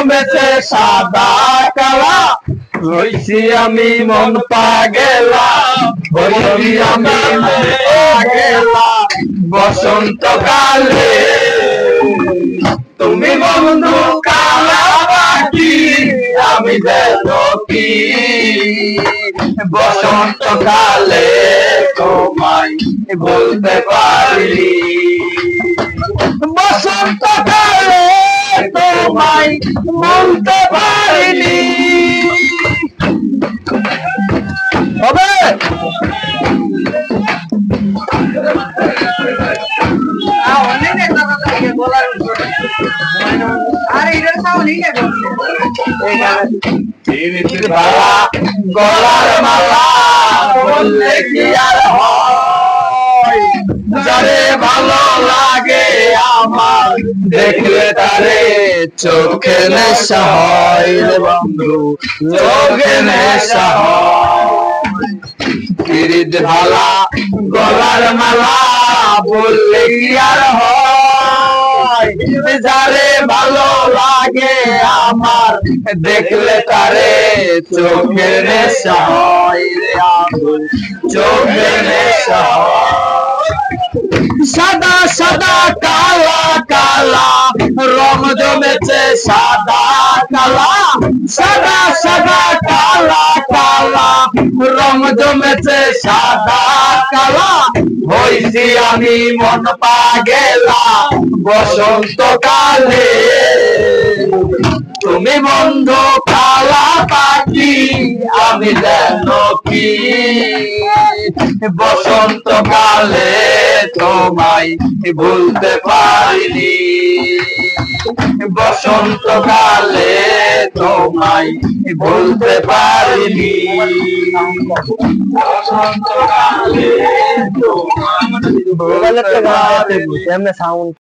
জমেছে সাদা কালা হইছি আমি মন পাগেলা হইছি আমি মন পাগেলা বসন্তকালে তুমি বন্ধু কালা পাখি আমি যেন কি বসন্তকালে তোমায় বলতে পারি বসন্তকালে তোমায় বলতে পারিনি হবে গলার মালা বললে কি আর হয় যারে ভালো লাগে আমার দেখলে তারে চোখে নেশা হয় রে বন্ধু চোখে নেশা হয় পিরিত ভালা গলার মালা বললে কি আর হয় যারে ভালো লাগে আমার দেখলে তারে চোখে নেশা হয় রে আগুন চোখে নেশা সাদা সাদা কালা কালা রং জমেছে সাদা কালা সাদা সাদা কালা কালা রং জমেছে সাদা কালা হইছি আমি মন পাগেলা বসন্তকালে তুমি বন্ধু কালা পাখি আমি যেন কি বসন্তকালে তোমায় ভুলতে পারিনি বসন্তকালে তোমায় ভুলতে পারিনি বসন্তকালে তোমায় ভুলতে পারিনি।